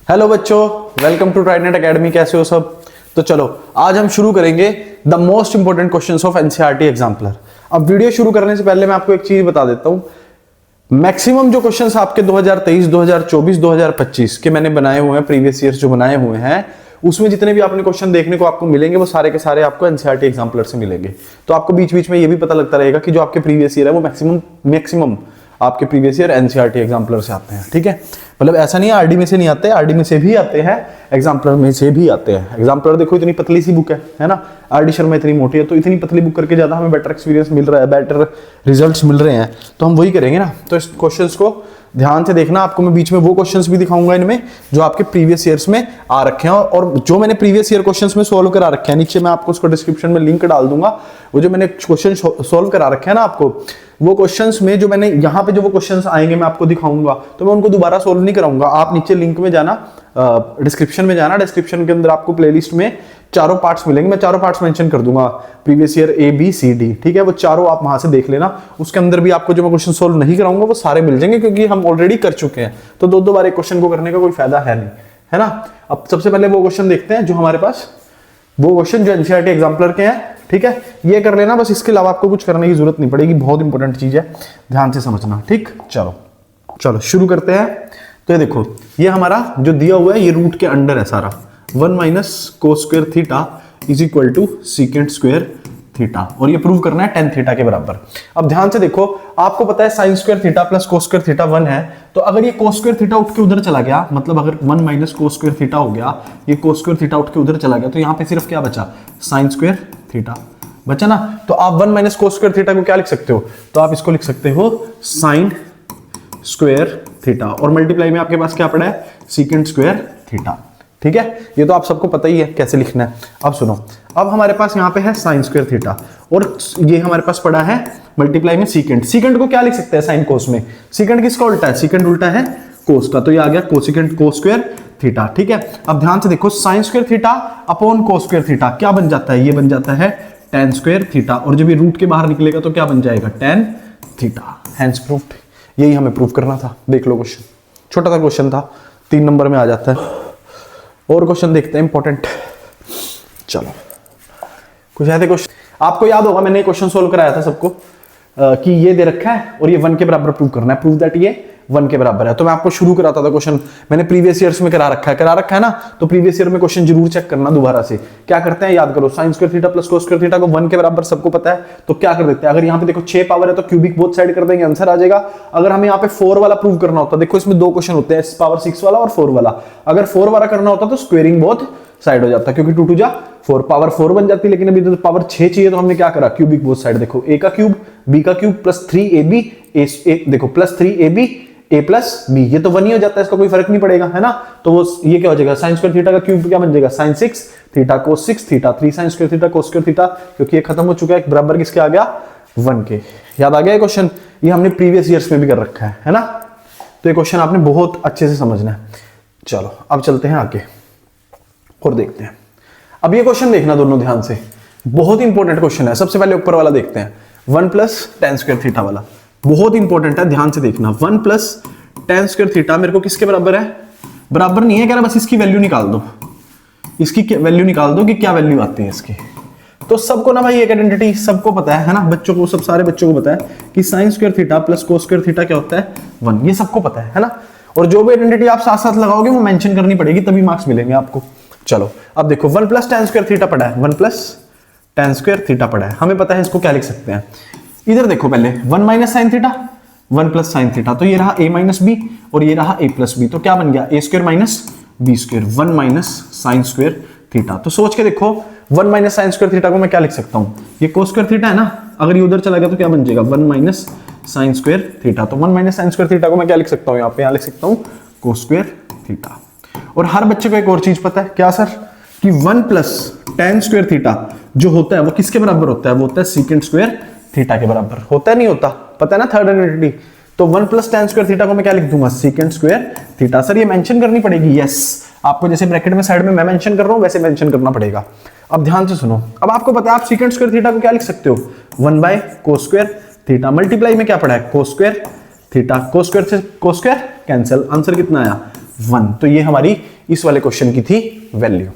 Hello बच्चों, welcome to Trident academy. कैसे हो सब? तो चलो आज हम शुरू करेंगे the most important questions of NCERT exemplar. अब वीडियो शुरू करने से पहले मैं आपको एक चीज बता देता हूं। मैक्सिमम जो क्वेश्चंस आपके 2023, 2024, 2025 के मैंने बनाए हुए हैं, प्रीवियस ईयर्स जो बनाए हुए हैं, उसमें जितने भी आपने क्वेश्चन देखने को आपको मिलेंगे वो सारे के सारे आपको एनसीईआरटी एग्जाम्पलर से मिलेंगे। तो आपको बीच बीच में ये भी पता लगता रहेगा कि जो आपके प्रीवियस ईयर है वो मैक्सिमम आपके प्रीवियस ईयर एनसीईआरटी एग्जाम्पलर से आते हैं। ठीक है, मतलब ऐसा नहीं है आरडी में से नहीं आते, आरडी में से भी आते हैं, एग्जाम्पलर में से भी आते हैं। एग्जाम्पलर देखो इतनी पतली सी बुक है ना, आरडी शर्मा इतनी मोटी है, तो इतनी पतली बुक करके ज्यादा हमें बेटर एक्सपीरियंस मिल रहा है, बेटर रिजल्ट्स मिल रहे हैं, तो हम वही करेंगे ना। तो इस क्वेश्चंस को ध्यान से देखना। आपको मैं बीच में वो क्वेश्चंस भी दिखाऊंगा इनमें जो आपके प्रीवियस ईयर्स में आ रखे हैं, और जो मैंने प्रीवियस ईयर क्वेश्चंस में सोल्व करा रखे हैं, नीचे मैं आपको उसको डिस्क्रिप्शन में लिंक डाल दूंगा। वो जो मैंने क्वेश्चन सोल्व करा रखे हैं ना आपको, वो क्वेश्चंस में जो मैंने यहाँ पे जो वो क्वेश्चंस आएंगे मैं आपको दिखाऊंगा, तो मैं उनको दोबारा सोल्व नहीं कराऊंगा। आप नीचे लिंक में जाना, डिस्क्रिप्शन में जाना, डिस्क्रिप्शन के अंदर आपको प्लेलिस्ट में चारों पार्ट्स मिलेंगे। मैं चारों पार्ट्स मेंशन कर दूंगा, previous year A B C D. ठीक है, वो चारों आप वहां से देख लेना। उसके अंदर भी आपको जो मैं क्वेश्चन सोल्व नहीं कराऊंगा वो सारे मिल जाएंगे, क्योंकि हम ऑलरेडी कर चुके हैं। तो दो बार एक क्वेश्चन को करने का कोई फायदा है नहीं, है ना। अब सबसे पहले वो क्वेश्चन देखते हैं जो हमारे पास, वो क्वेश्चन जो एनसीईआरटी एग्जाम्पलर के हैं। ठीक है, ये कर लेना बस, इसके अलावा आपको कुछ करने की जरूरत नहीं पड़ेगी। बहुत इंपॉर्टेंट चीज है, ध्यान से समझना। ठीक, चलो शुरू करते हैं। तो ये देखो, ये हमारा जो दिया हुआ है ये रूट के अंडर है सारा। 1 minus cos square theta is equal to secant square theta, और ये प्रूव करना है tan थीटा के बराबर। अब ध्यान से देखो, आपको पता है sign square theta plus cos square theta 1 है, तो अगर ये कोस स्क्वायर थीटा उठ के उधर चला गया, मतलब अगर 1 माइनस कोस स्क्वायर थीटा हो गया, ये कोस स्क्वायर थीटा उठ के उधर चला गया, तो यहाँ पे सिर्फ क्या बचा? साइन स्क्वायर थीटा बचा ना। तो आप 1 माइनस कोस स्क्वायर थीटा को क्या लिख सकते हो? तो आप इसको लिख सकते हो साइन स्क्वायर थीटा, और मल्टीप्लाई में आपके पास क्या पड़ा है? Secant square theta. ठीक है, ये तो आप सबको पता ही है कैसे लिखना है। अब सुनो, अब हमारे पास यहाँ पे है साइन स्क्वायर थीटा, और ये हमारे पास पड़ा है मल्टीप्लाई में सीकेंट। सीकेंट को क्या लिख सकते हैं साइन कोस में? सीकेंट किसका उल्टा है? सीकेंट उल्टा है कोस का, तो ये आ गया कोसिकेंट कोस स्क्वायर थीटा। ठीक है, अब ध्यान से देखो, साइन स्क्वायर थीटा अपॉन कोस स्क्वायर थीटा क्या बन जाता है? ये बन जाता है tan स्क्वायर थीटा, और जब ये रूट के बाहर निकलेगा तो क्या बन जाएगा? tan theta. Hence proved. यही हमें प्रूफ करना था। देख लो क्वेश्चन, छोटा सा क्वेश्चन था, 3 नंबर में आ जाता है। और क्वेश्चन देखते हैं इंपॉर्टेंट। चलो कुछ ऐसे क्वेश्चन आपको याद होगा, मैंने क्वेश्चन सोल्व कराया था सबको कि ये दे रखा है और ये 1 के बराबर प्रूव करना है। प्रूव दैट ये 1 के बराबर है। तो मैं आपको शुरू कराता था क्वेश्चन, मैंने प्रीवियस ईयर्स में करा रखा है ना। तो प्रीवियस ईयर में क्वेश्चन जरूर चेक करना दोबारा से। क्या करते हैं याद करो, sign square theta plus cos square theta को 1 के बराबर सबको पता है, तो क्या कर देते हैं? अगर यहाँ पे देखो 6 पावर है तो क्यूबिक बोथ साइड कर देंगे, आंसर आ जाएगा। अगर हमें यहाँ पे 4 वाला प्रूव करना होता, देखो इसमें 2 क्वेश्चन होते हैं, पावर 6 वाला और 4 वाला। अगर 4 वाला करना होता तो स्क्वेयरिंग बोथ साइड हो जाता, क्योंकि 2 2 जा 4, पावर 4 बन जाती। लेकिन अभी तो पावर 6 चाहिए, तो हमने क्या करा? Cubic both side. देखो a का क्यूब b का क्यूब प्लस 3ab, देखो plus 3ab a plus b, ये तो 1 ही हो जाता है, इसका कोई फर्क नहीं पड़ेगा, है ना। तो वो ये क्या हो जाएगा? साइन स्क्वायर थीटा का क्यूब क्या बन जाएगा? Sine 6 theta cos 6 theta, 3 sine square theta cos square theta, क्योंकि ये खत्म हो चुका है। बराबर किसके आ गया? 1 के। याद आ गया क्वेश्चन? ये हमने प्रीवियस ईयर्स में भी कर रखा है ना। तो ये क्वेश्चन आपने बहुत अच्छे से समझना है। चलो अब चलते हैं आगे और देखते हैं। अब ये क्वेश्चन देखना दोनों ध्यान से, बहुत इंपॉर्टेंट क्वेश्चन है। सबसे पहले ऊपर वाला देखते हैं, 1 प्लस tan स्क्वायर थीटा वाला, बहुत इंपॉर्टेंट है, ध्यान से देखना। 1 प्लस tan स्क्वायर थीटा मेरे को किसके बराबर है? बराबर नहीं है, कह रहा बस इसकी वैल्यू निकाल दो, इसकी वैल्यू निकाल दो कि क्या वैल्यू आती है इसकी। तो सबको ना भाई एक आइडेंटिटी सबको पता है ना, बच्चों को, सब सारे बच्चों को पता है कि sign square theta plus cos square theta क्या होता है? 1। ये सबको पता है ना। और जो भी आइडेंटिटी आप साथ साथ लगाओगे वो मेंशन करनी पड़ेगी, तभी मार्क्स मिलेंगे आपको। चलो अब देखो, 1 प्लस tan स्क्वायर थीटा पड़ा है, 1 प्लस tan स्क्वायर थीटा पड़ा है, हमें पता है इसको क्या लिख सकते हैं। इधर देखो पहले 1 minus sine theta, 1 plus sine theta, तो ये रहा a माइनस बी और ये रहा a प्लस बी, तो क्या बन गया? a square minus B square, 1 minus sine square theta. तो सोच के देखो, 1 माइनस साइन स्क्वायर थीटा को मैं क्या लिख सकता हूँ? ये कोस स्क्वायर थीटा है ना, अगर ये उधर चला गया तो क्या बन जाएगा? 1 माइनस साइन स्क्वायर थीटा। तो 1 माइनस साइन स्क्वायर थीटा को मैं क्या लिख सकता हूँ? यहाँ लिख सकता हूँ कोस स्क्वायर थीटा। और हर बच्चे को एक और चीज पता है, क्या सर? कि 1 प्लस tan स्क्वायर थीटा जो होता है वो किसके बराबर होता है? वो होता है सीकेंट स्क्वायर थीटा के बराबर। होता है नहीं होता? पता है ना, थर्ड आइडेंटिटी। तो 1 प्लस tan स्क्वायर थीटा को मैं क्या लिख दूंगा? Secant square theta. सर ये मेंशन करनी पड़ेगी? यस, आपको जैसे ब्रैकेट में साइड में मैं मेंशन कर रहा हूं वैसे मेंशन करना पड़ेगा। अब ध्यान से सुनो, अब आपको पता है आप सीकेंट स्क्वायर थीटा को क्या लिख सकते हो? 1 by cos square theta, multiply में क्या पड़ा है? कोस स्क्वायर थीटा। कोस स्क्वायर से कोस स्क्वायर कैंसिल, आंसर कितना आया? 1। तो ये हमारी इस वाले क्वेश्चन की थी वैल्यू।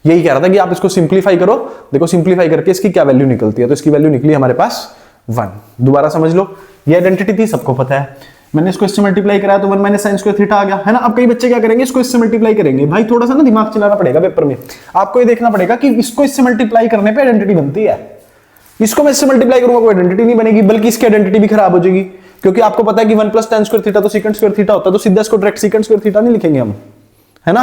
यही कह रहा था कि आप इसको सिंप्लीफाई करो, देखो सिंप्लीफाई करके इसकी क्या वैल्यू निकलती है। तो इसकी वैल्यू निकली हमारे पास 1। दोबारा समझ लो, ये आइडेंटिटी थी, सबको पता है। मैंने इसको इससे मल्टीप्लाई कराया तो 1 माइनस साइन स्क्वायर थीटा आ गया, है ना। अब कई बच्चे क्या करेंगे, इसको इससे मल्टीप्लाई करेंगे। भाई थोड़ा सा ना दिमाग चलाना पड़ेगा पेपर में, आपको ये देखना पड़ेगा कि इसको इससे मल्टीप्लाई करने पे आइडेंटिटी बनती है। इसको मैं इससे मल्टीप्लाई करूंगा कोई आइडेंटिटी नहीं बनेगी, बल्कि इसकी आइडेंटिटी भी खराब हो जाएगी, क्योंकि आपको पता है कि 1 प्लस tan स्क्वायर थीटा तो सेकंड स्क्वायर थीटा होता है। तो सीधा इसको डायरेक्ट सेकंड स्क्वायर थीटा नहीं लिखेंगे हम, है ना।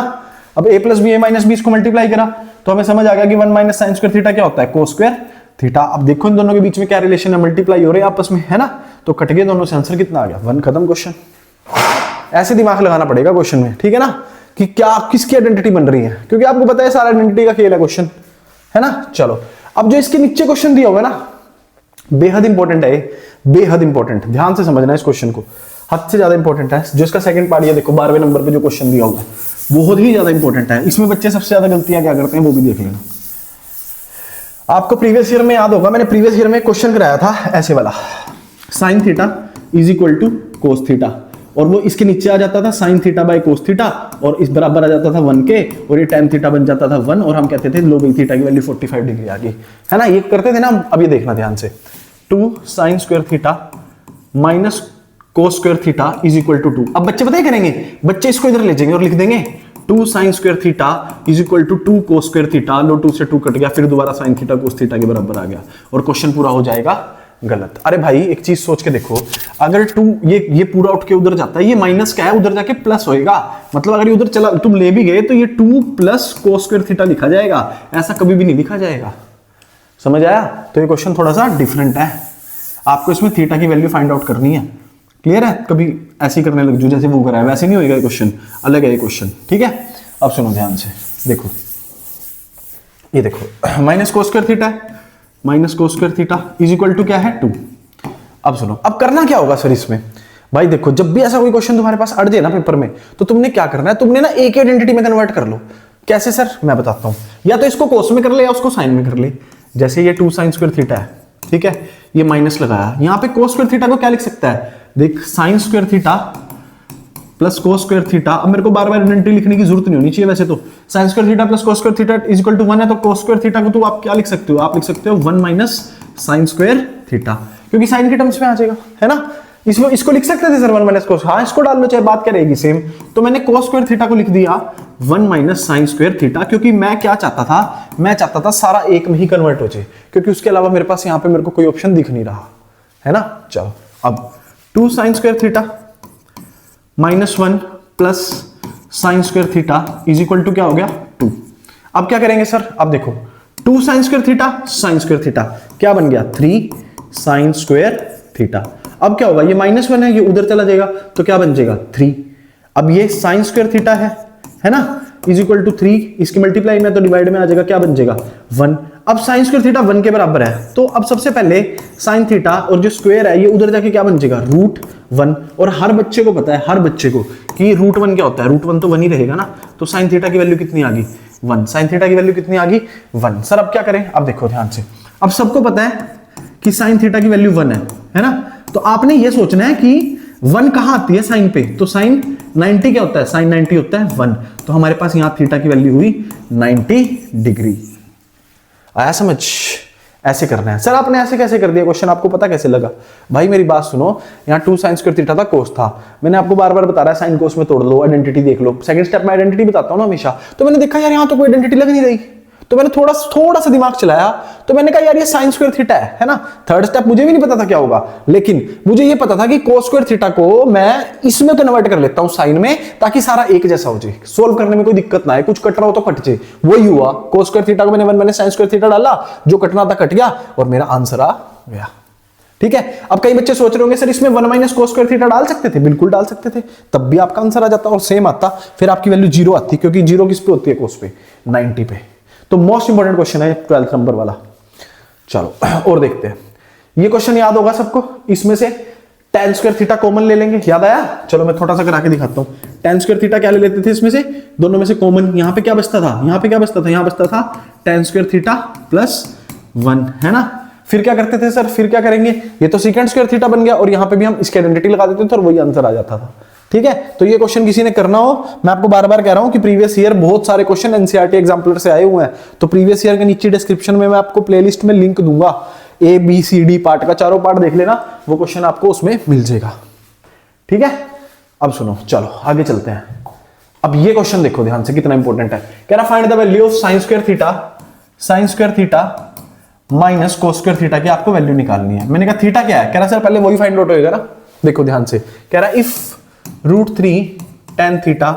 अब a plus B, a minus B, इसको मल्टीप्लाई करा तो हमें समझ आ गया कि 1 माइनस साइन स्क्वायर थीटा क्या होता है, कोस स्क्वायर थीटा। अब देखो इन दोनों के बीच में क्या रिलेशन है, मल्टीप्लाई हो रहे हैं आपस में, है ना। तो कट गए दोनों से, आंसर कितना आ गया 1। खत्म क्वेश्चन। ऐसे दिमाग लगाना पड़ेगा क्वेश्चन में, ठीक है ना, कि क्या किसकी आइडेंटिटी बन रही है, क्योंकि आपको पता है सारा आइडेंटिटी का खेल है क्वेश्चन, है ना। चलो अब जो इसके नीचे क्वेश्चन दिया होगा ना, बेहद इंपॉर्टेंट है, बेहद इंपॉर्टेंट, ध्यान से समझना इस क्वेश्चन को, हद से ज्यादा इंपॉर्टेंट है। जो इसका सेकंड पार्ट है, देखो 12वें नंबर पे जो क्वेश्चन दिया होगा बहुत ही ज्यादा इंपॉर्टेंट है। इसमें बच्चे सबसे ज्यादा गलतियां क्या करते हैं वो भी देख लेना। आपको प्रीवियस ईयर में याद होगा, मैंने प्रीवियस ईयर में क्वेश्चन कराया था ऐसे वाला, sine theta is equal to cos theta, और वो इसके नीचे आ जाता था sine theta by cos theta, और इस बराबर आ जाता था 1 के, और ये tan थीटा बन जाता था 1, और हम कहते थे लो भाई थीटा की वैल्यू 45 डिग्री आ गई, है ना। ये करते थे ना। अब ये देखना ध्यान से, 2 sine square theta minus cos square theta is equal to 2। अब बच्चे पता है करेंगे, बच्चे इसको इधर ले जाएंगे और लिख देंगे 2 sine square theta is equal to 2 cos square theta. लो 2 से 2 कट गया, फिर दोबारा साइन थीटा कोस थीटा के बराबर आ गया, और क्वेश्चन पूरा हो जाएगा गलत। अरे भाई एक चीज सोच के देखो, अगर 2 ये पूरा उठ के उधर जाता है, ये माइनस क्या है, उधर जाके प्लस होएगा। मतलब अगर ये उधर चला, तुम ले भी गए तो ये 2 प्लस कोस स्क्वायर थीटा लिखा जाएगा, ऐसा कभी भी नहीं लिखा जाएगा। समझ आया। तो ये क्वेश्चन थोड़ा सा डिफरेंट है, आपको इसमें थीटा की वैल्यू फाइंड आउट करनी है। क्लियर है। कभी ऐसे ही करने लग जो जैसे वो करा है वैसे नहीं होएगा, क्वेश्चन अलग है ये क्वेश्चन, ठीक है। अब सुनो ध्यान से, देखो ये देखो माइनस कोस स्क्वायर थीटा है, minus cos square theta is equal to क्या है 2। अब सुनो, अब करना क्या होगा सर इसमें। भाई देखो, जब भी ऐसा कोई क्वेश्चन तुम्हारे पास अड़ जाए ना पेपर में, तो तुमने क्या करना है, तुमने ना एक आइडेंटिटी में कन्वर्ट कर लो। कैसे सर, मैं बताता हूं। या तो इसको कोस में कर ले या उसको साइन में कर ले। जैसे ये 2 साइन स्क्वायर थीटा है, ठीक है, ये माइनस लगाया, यहां पे कोस स्क्वायर थीटा को क्या लिख सकता है, देख sign square theta plus cos square theta. अब मेरे को बार बार आइडेंटिटी लिखने की जरूरत नहीं होनी चाहिए वैसे तो। Sine square theta plus cos square theta is equal to 1 है, तो कोस स्क्वायर थीटा को तो आप क्या लिख सकते हो, आप लिख सकते हो 1 माइनस साइन स्क्वायर थीटा, क्योंकि साइन के टर्म्स में आ जाएगा, है ना। इसको लिख सकते थे सर 1 माइनस कोस, हाँ इसको डाल लो, चाहे बात क्या रहेगी सेम। तो मैंने कोस स्क्वायर थीटा को लिख दिया 1 माइनस साइन स्क्वायर थीटा, क्योंकि मैं क्या चाहता था, मैं चाहता था सारा एक में ही कन्वर्ट हो जाए, क्योंकि उसके अलावा मेरे पास यहाँ पे मेरे को कोई ऑप्शन दिख नहीं रहा, है ना। चलो अब 2 sine square theta minus 1 plus sine square theta is equal to क्या हो गया 2। अब क्या करेंगे सर, अब देखो 2 sine square theta sine square theta क्या बन गया 3 साइन स्क्वायर थीटा। अब क्या होगा, ये -1 है, ये उधर चला जाएगा तो क्या बन जाएगा 3। अब ये साइन स्क्वायर थीटा है ना, इज इक्वल टू 3, इसकी मल्टीप्लाई में तो डिवाइड में आ जाएगा, क्या बन जाएगा 1। अब साइन स्क्वायर थीटा 1 के बराबर है, तो अब सबसे पहले साइन थीटा और जो स्क्वायर है ये उधर जाके क्या बन जाएगा √1। और हर बच्चे को पता है, हर बच्चे को कि √1 क्या होता है, √1 तो 1 ही रहेगा ना। तो साइन थीटा की वैल्यू कितनी आ गई 1। साइन थीटा की वैल्यू कितनी आ गई 1। सर अब क्या करें, अब देखो ध्यान से, अब सबको पता है कि साइन थीटा की वैल्यू 1 है ना। तो आपने ये सोचना है कि 1 कहां आती है साइन पे, तो साइन 90 क्या होता है, साइन 90 होता है 1। तो हमारे पास यहां थीटा की वैल्यू हुई 90 डिग्री। आया समझ, ऐसे करना है। सर आपने ऐसे कैसे कर दिया क्वेश्चन, आपको पता कैसे लगा। भाई मेरी बात सुनो, यहाँ 2 साइन स्क्वायर थीटा था, कोस था, मैंने आपको बार बार बता रहा है साइन कोस में तोड़ लो, आइडेंटिटी देख लो। सेकंड स्टेप में आइडेंटिटी बताता हूं ना हमेशा। तो मैंने देखा यार यहाँ तो कोई आइडेंटिटी लग नहीं रही, तो मैंने थोड़ा सा दिमाग चलाया, तो मैंने कहा यार ये साइन स्क्वायर थीटा है ना। थर्ड स्टेप मुझे भी नहीं पता था क्या होगा, लेकिन मुझे ये पता था कि कोस स्क्वायर थीटा को मैं इसमें कन्वर्ट कर लेता हूं साइन में, ताकि सारा एक जैसा हो जाए, सोल्व करने में कोई दिक्कत ना आए, कुछ कट रहा हो तो कट जाए। वही हुआ, कोस स्क्वायर थीटा को मैंने साइन स्क्वायर थीटा डाला, जो कटना था कट गया और मेरा आंसर आ गया। ठीक है। अब कई बच्चे सोच रहे होंगे सर इसमें 1 माइनस कोस स्क्वायर थीटा डाल सकते थे, बिल्कुल डाल सकते थे, तब भी आपका आंसर आ जाता और सेम आता, फिर आपकी वैल्यू 0 आती, क्योंकि 0 किस पे होती है, कोस पे 90 पे। तो मोस्ट इंपॉर्टेंट क्वेश्चन है 12th नंबर वाला। चलो और देखते हैं, ये क्वेश्चन याद होगा सबको। इसमें से tan स्क्वायर थीटा कॉमन ले लेंगे, याद आया। चलो मैं थोड़ा सा करा के दिखाता हूं। tan स्क्वायर थीटा क्या ले लेते थे इसमें से, दोनों में से कॉमन। यहां पे क्या बचता था, यहां पे क्या बचता था, यहां बचता था tan स्क्वायर थीटा प्लस 1, है ना। फिर क्या करते थे सर, फिर क्या करेंगे, ये तो सेकंड स्क्वायर थीटा बन गया, और यहां पे भी हम इसकी आइडेंटिटी लगा देते थे और वही आंसर आ जाता था। ठीक है, तो ये क्वेश्चन किसी ने करना हो, मैं आपको बार बार कह रहा हूं कि प्रीवियस ईयर बहुत सारे क्वेश्चन एनसीईआरटी एग्जाम्पलर से आए हुए हैं, तो प्रीवियस ईयर के नीचे डिस्क्रिप्शन में मैं आपको प्लेलिस्ट में लिंक दूंगा, A B C D part का, चारों पार्ट देख लेना, वो क्वेश्चन आपको उसमें मिल जाएगा। ठीक है, अब सुनो, चलो आगे चलते हैं। अब ये क्वेश्चन देखो ध्यान से, कितना इंपॉर्टेंट है। कह रहा find the value of sine square theta minus cos square theta की आपको वैल्यू निकालनी है। मैंने कहा थीटा क्या है, कह रहा सर पहले वही फाइंड आउट होएगा ना। देखो ध्यान से, कह रहा if √3 tan theta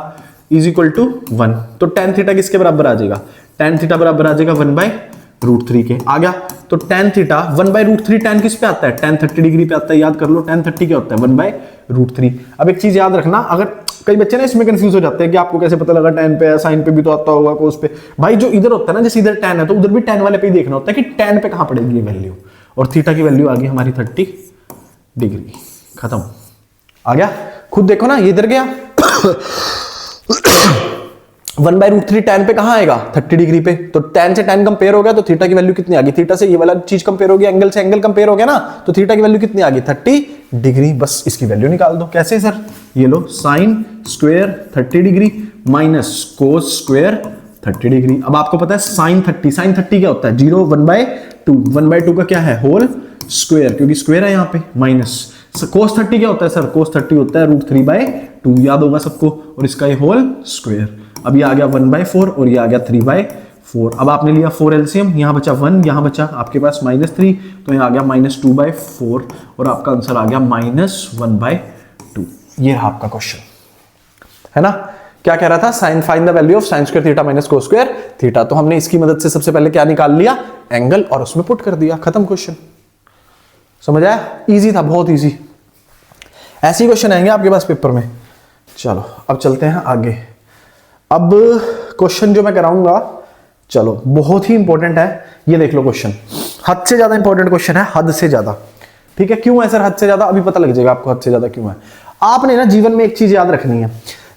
is equal to 1, तो tan थीटा किसके बराबर आ जाएगा, tan थीटा बराबर आ जाएगा 1/√3 के। आ गया, तो tan थीटा 1/√3 tan किस पे आता है, tan 30 डिग्री पे आता है, याद कर लो tan 30 क्या होता है 1/√3। अब एक चीज याद रखना, अगर कई बच्चे ना इसमें कंफ्यूज हो जाते हैं कि आपको कैसे पता लगा tan पे है, sin पे भी तो आता होगा, cos पे। भाई जो इधर होता है ना, जैसे इधर tan है तो उधर भी tan वाले पे ही देखना होता है कि tan पे कहां पड़ेगी ये वैल्यू, और थीटा की वैल्यू आ गई हमारी 30 डिग्री, खत्म। आ गया, खुद देखो ना, ये इधर गया 1/√3 tan पे कहां आएगा 30 डिग्री पे, तो tan से tan कंपेयर हो गया तो थीटा की वैल्यू कितनी आ गई, थीटा से ये वाला चीज कंपेयर हो गया, एंगल से एंगल कंपेयर हो गया ना, तो थीटा की वैल्यू कितनी आ गई 30 डिग्री। बस इसकी वैल्यू निकाल दो। कैसे सर, ये लो sine square 30 degree minus cos square 30 degree. अब आपको पता है साइन 30 क्या होता है 0, 1/2 का क्या है होल स्क्वायर, क्योंकि स्क्वायर है यहाँ पे, माइनस कोस 30 क्या होता है सर, कोस 30 होता है √3/2, याद होगा सबको, और इसका ये होल स्क्वायर। अब ये आ गया 1/4 और ये आ गया 3/4। अब आपने लिया 4 एलसीएम, यहाँ बचा 1, यहाँ बचा आपके पास -3, तो यहाँ आ गया -2/4 और आपका आंसर आ गया -1/2। ये रहा आपका क्वेश्चन, है ना। क्या कह रहा था, sine find the value of sine square theta minus cos square theta, तो हमने इसकी मदद से सबसे पहले क्या निकाल लिया, एंगल, और उसमें पुट कर दिया, खत्म क्वेश्चन। समझ आया, इजी था, बहुत इजी। ऐसे ही क्वेश्चन आएंगे आपके पास पेपर में। चलो अब चलते हैं आगे। अब क्वेश्चन जो मैं कराऊंगा, चलो बहुत ही इंपॉर्टेंट है, ये देख लो क्वेश्चन, हद से ज्यादा इंपॉर्टेंट क्वेश्चन है, हद से ज्यादा। ठीक है, क्यों है सर हद से ज्यादा, अभी पता लग जाएगा आपको हद से ज्यादा क्यों है। आपने ना जीवन में एक चीज याद रखनी है,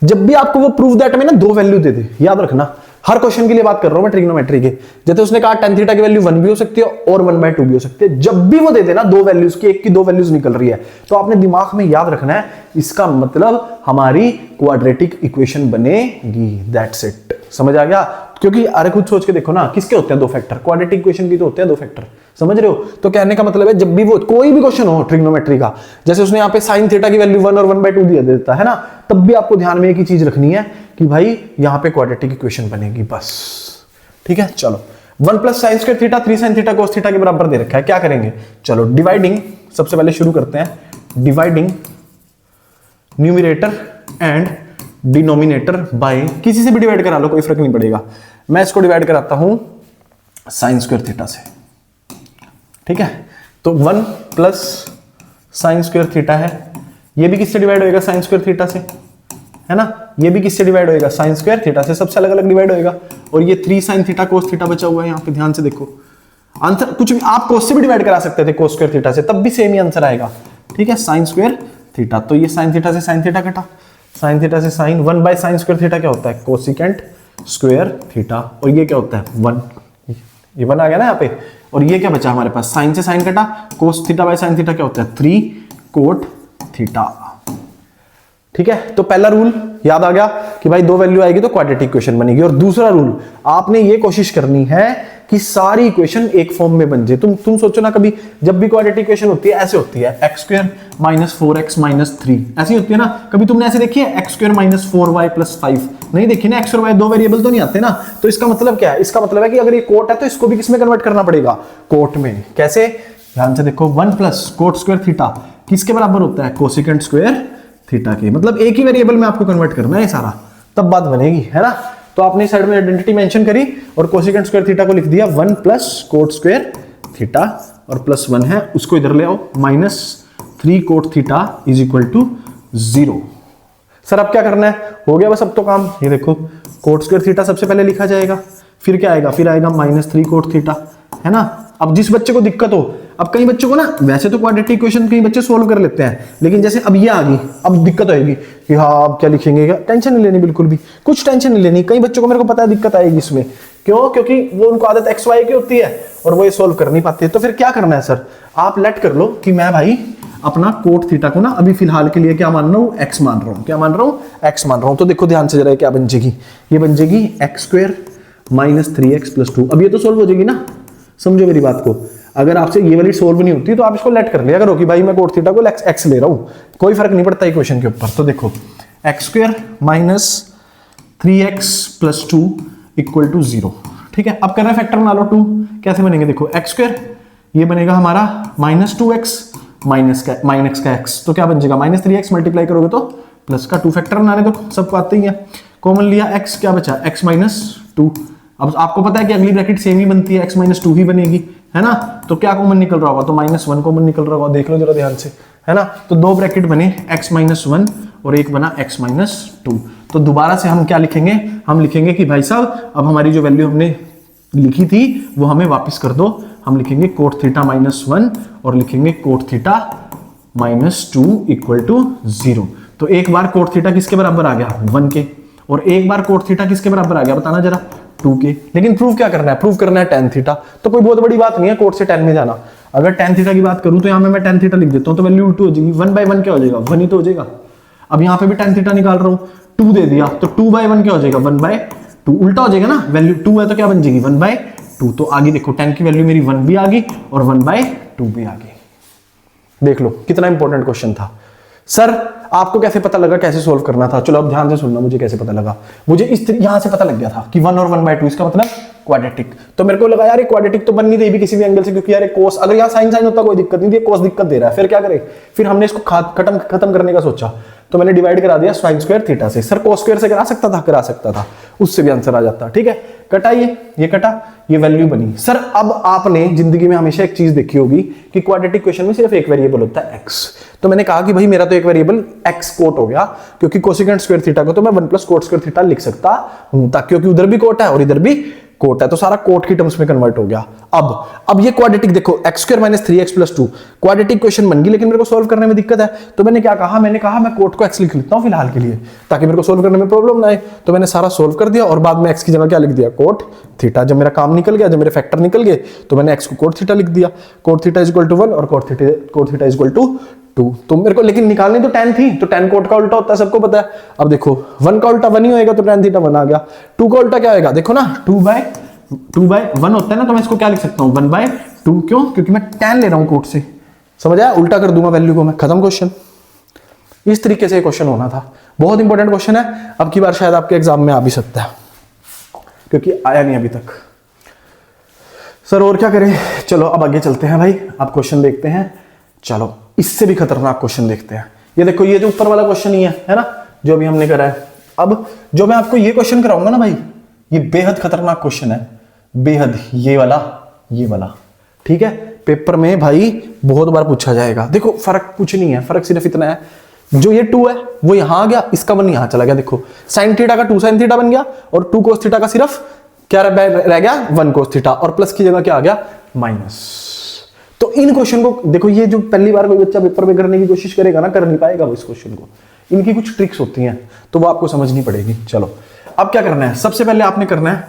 जब भी आपको वो प्रूफ दैट में ना 2 वैल्यू दे दे, याद रखना, हर क्वेश्चन के लिए बात कर रहा हूं मैं ट्रिग्नोमेट्री के, जैसे उसने कहा tan थीटा की वैल्यू 1 भी हो सकती है और 1/2 भी हो सकती है। जब भी वो दे देना 2 वैल्यूज की, एक की 2 वैल्यूज निकल रही है, तो आपने दिमाग में याद रखना है, इसका मतलब हमारी क्वाड्रेटिक इक्वेशन बनेगी, दैट्स इट। समझ आ गया, क्योंकि अरे खुद सोच के देखो ना, किसके होते हैं 2 फैक्टर, क्वाड्रेटिक इक्वेशन की तो होते हैं 2 फैक्टर, समझ रहे हो। तो कहने का मतलब है जब भी वो कोई भी क्वेश्चन हो ट्रिग्नोमेट्री का, जैसे उसने यहाँ पे साइन थीटा की वैल्यू 1 और 1/2 दिया देता है ना, तब भी आपको ध्यान में एक ही चीज रखनी है कि भाई यहाँ पे क्वाड्रेटिक इक्वेशन बनेगी, बस। ठीक है, चलो 1 + sin square theta 3 sin theta cos theta के बराबर दे रखा है, क्या करेंगे, चलो डिवाइडिंग, सबसे पहले शुरू करते हैं, dividing numerator and denominator by, किसी से भी डिवाइड करा लो, कोई फर्क नहीं पड़ेगा। मैं इसको डिवाइड कराता हूं sin स्क्वायर थीटा से। ठीक है, तो 1 + sin स्क्वायर थीटा है, ये भी किससे डिवाइड होएगा sin स्क्वायर थीटा से, है ना, ये भी किससे डिवाइड होएगा sin स्क्वायर थीटा से, सबसे अलग अलग डिवाइड होएगा। और ये 3 sin थीटा cos थीटा बचा हुआ है, यहाँ पे ध्यान से देखो, आंसर कुछ भी आप cos से भी डिवाइड करा सकते थे cos स्क्वायर थीटा से, तब भी सेम ही आंसर आएगा। ठीक है, sin स्क्वायर थीटा, तो ये sin थीटा से sin थीटा कटा, sin थीटा से sin, 1/sin स्क्वायर थीटा क्या होता है कोसिकेंट स्क्वायर थीटा, और ये क्या होता है 1, ये 1 आ गया ना यहाँ पे, और ये क्या बचा हमारे पास, sin से sin कटा, cos theta by sin theta क्या होता है 3 cot थीटा। ठीक है, तो पहला रूल याद आ गया कि भाई 2 वैल्यू आएगी तो क्वाड्रेटिक इक्वेशन बनेगी, और दूसरा रूल आपने ये कोशिश करनी है कि सारी इक्वेशन एक फॉर्म में बन जाए। तुम सोचो ना, कभी जब भी क्वाड्रेटिक इक्वेशन होती है ऐसे होती है, x² - 4x - 3 ऐसी होती है ना, कभी तुमने ऐसे देखी है x² - 4y + 5, नहीं देखी ना, x और y 2 वेरिएबल तो नहीं आते ना। तो इसका मतलब क्या है, इसका मतलब है कि अगर ये कोट है तो इसको भी किसमें कन्वर्ट करना पड़ेगा, कोट में। कैसे, ध्यान से देखो, 1 + cot स्क्वायर थीटा किसके बराबर होता है कोसिकेंट स्क्वायर थीटा के, मतलब एक ही वेरिएबल में आपको कन्वर्ट करना है सारा, तब बात बनेगी, है ना। तो आपने साइड में आइडेंटिटी मेंशन करी और कोसिकेंट स्क्वायर थीटा को लिख दिया 1 + cot स्क्वायर थीटा, और +1 है उसको इधर ले आओ, -3 cot थीटा = 0। सर अब क्या करना है, हो गया बस अब तो काम। ये देखो cot स्क्वायर थीटा सबसे पहले लिखा जाएगा, फिर क्या आएगा, फिर आएगा -3 cot थीटा, है ना। अब जिस बच्चे को दिक्कत हो, अब कई बच्चों को ना वैसे तो क्वाड्रेटिक इक्वेशन कई बच्चे सोल्व कर लेते हैं, लेकिन जैसे अब ये आ गई, अब दिक्कत आएगी कि हाँ अब क्या लिखेंगे, क्या, टेंशन नहीं लेनी, बिल्कुल भी कुछ टेंशन नहीं लेनी। कई बच्चों को मेरे को पता है दिक्कत आएगी इसमें, क्यों, क्योंकि वो उनको आदत XY की होती है और वो ये सोल्व कर नहीं पाते। तो फिर क्या करना है सर, आप लेट कर लो कि मैं भाई अपना कोट थीटा को ना अभी फिलहाल के लिए क्या मान रहा हूँ, एक्स मान रहा हूँ। क्या मान रहा हूँ, एक्स मान रहा हूँ। तो देखो ध्यान से जरा क्या बन जाएगी, ये बन जाएगी x square minus 3x plus 2। अब ये तो सोल्व हो जाएगी ना, समझो मेरी बात को। अगर आपसे ये वाली सोल्व नहीं होती तो आप इसको लेट कर लिया करो कि भाई मैं कोट थीटा को एक्स ले रहा हूँ, कोई फर्क नहीं पड़ता इक्वेशन के ऊपर। तो देखो x square minus 3x plus 2 equal to 0। ठीक है, अब करना है फैक्टर बना लो 2। कैसे बनेंगे, देखो एक्स स्क्वायर ये बनेगा हमारा माइनस 2x माइनस का x, तो क्या बन जाएगा माइनस 3x मल्टीप्लाई करोगे तो प्लस का 2 फैक्टर बनाने दो, सबको आते ही है। कॉमन लिया x, क्या बचा x माइनस 2। अब आपको पता है कि अगली ब्रैकेट सेम ही बनती है, x माइनस 2 ही बनेगी, है ना। तो क्या कॉमन निकल रहा होगा, तो माइनस 1 कॉमन निकल रहा होगा, देख लो जरा ध्यान से, है ना। तो दो ब्रैकेट बने x माइनस 1 और एक बना x माइनस 2। तो दोबारा से हम क्या लिखेंगे, हम लिखेंगे कि भाई साहब अब हमारी जो वैल्यू हमने लिखी थी वो हमें वापस कर दो। हम लिखेंगे कोट थीटा माइनस 1 और लिखेंगे cot theta minus 2 equal to 0। तो एक बार कोट थीटा किसके बराबर आ गया, 1 के, और एक बार कोट थीटा किसके बराबर आ गया बताना जरा, 2 के। लेकिन प्रूव क्या करना है, प्रूव करना है tan थीटा। तो कोई बहुत बड़ी बात नहीं है कोट से tan में जाना। अगर tan थीटा की बात करूं तो यहां में मैं tan थीटा लिख देता हूं, तो वैल्यू उल्टी हो जाएगी, 1/1 क्या हो जाएगा, 1 ही तो हो जाएगा। अब यहां पे भी tan थीटा निकाल रहा हूं, 2 दे दिया तो 2/1 क्या हो जाएगा, 1/2 उल्टा हो जाएगा ना, वैल्यू 2 है तो क्या बन जाएगी 1/2। तो आगे देखो tan की वैल्यू मेरी 1 भी आ गई और 1/2 भी आ गई। देख लो कितना इंपॉर्टेंट क्वेश्चन था। सर आपको कैसे पता लगा कैसे सोल्व करना था, चलो अब ध्यान से सुनना, मुझे कैसे पता लगा, मुझे इस यहां से पता लग गया था कि 1 और 1/2 इसका मतलब क्वाड्रेटिक। तो मेरे को लगा यार ये क्वाड्रेटिक तो बन नहीं रही भी किसी भी एंगल से, क्योंकि यार कोस, अगर यहाँ साइन साइन होता कोई दिक्कत नहीं थी, कोस दिक्कत दे रहा है, फिर क्या करे, फिर हमने इसको खत्म करने का सोचा, तो मैंने डिवाइड करा दिया साइन स्क्वायर थीटा से। सर कोस स्क्वायर से करा सकता था, उससे भी आंसर आ जाता। ठीक है, कटा ये कटा, ये वैल्यू बनी। सर अब आपने जिंदगी में हमेशा एक चीज देखी होगी कि क्वाड्रेटिक क्वेश्चन में सिर्फ एक वेरिएबल होता है x। तो मैंने कहा कि भाई मेरा तो एक वेरिएबल x कोट हो गया, क्योंकि कोसेकेंट स्क्वायर थीटा को तो मैं 1 प्लस कोट स्क्वायर थीटा लिख सकता हूं, क्योंकि उधर भी कोट है और इधर भी कोट है, तो सारा कोट की टर्म्स में कन्वर्ट हो गया। अब ये क्वाड्रेटिक देखो x square minus 3x plus 2 quadratic question बन गई, लेकिन मेरे को सोल्व करने में दिक्कत है। तो मैंने क्या कहा, मैंने कहा मैं कोट को x लिख लेता हूं फिलहाल के लिए, ताकि मेरे को सोल्व करने में प्रॉब्लम ना आए। तो मैंने सारा सोल्व कर दिया और बाद में x की जगह क्या लिख दिया, कोट थीटा। जब मेरा काम निकल गया, जब मेरे फैक्टर निकल गए, तो मैंने x को कोट थीटा लिख दिया। Cot theta is equal to 1 और cot theta is equal to 2। तो मेरे को लेकिन निकालनी तो tan थी, तो tan कोट का उल्टा होता है, सबको पता है। अब देखो 1 का उल्टा 1 ही होएगा, तो tan थीटा 1 आ गया। 2 का उल्टा क्या होएगा, देखो ना 2/1 होता है ना, तो मैं इसको क्या लिख सकता हूं 1/2। क्यों, क्योंकि मैं tan ले रहा हूं कोट से, समझ आया, उल्टा कर दूंगा वैल्यू को मैं, खत्म क्वेश्चन। इस तरीके से क्वेश्चन होना था, बहुत इंपॉर्टेंट क्वेश्चन है। अब की बार शायद आपके एग्जाम में आ भी सकता है, क्योंकि आया नहीं अभी तक। सर और क्या करें, चलो अब आगे चलते हैं भाई, आप क्वेश्चन देखते हैं। चलो इससे भी खतरनाक क्वेश्चन देखते हैं। ये देखो, ये जो ऊपर वाला क्वेश्चन ही है ना, जो अभी हमने करा है। अब जो मैं आपको ये क्वेश्चन कराऊंगा ना भाई, ये बेहद खतरनाक क्वेश्चन है, बेहद, ये वाला। ठीक है, पेपर में भाई बहुत बार पूछा जाएगा। देखो फर्क कुछ नहीं है, फर्क सिर्फ इतना है, जो ये 2 है वो यहां आ गया, इसका 1 यहां चला गया। देखो साइन थीटा का 2 साइन थीटा बन गया, और 2 कोस थीटा का सिर्फ क्या रह गया, 1 कोस थीटा, और प्लस की जगह क्या आ गया, माइनस। तो इन क्वेश्चन को देखो, ये जो पहली बार कोई बच्चा पेपर में करने की कोशिश करेगा ना, कर नहीं पाएगा वो इस क्वेश्चन को। इनकी कुछ ट्रिक्स होती हैं, तो वो आपको समझनी पड़ेगी। चलो अब क्या करना है, सबसे पहले आपने करना है,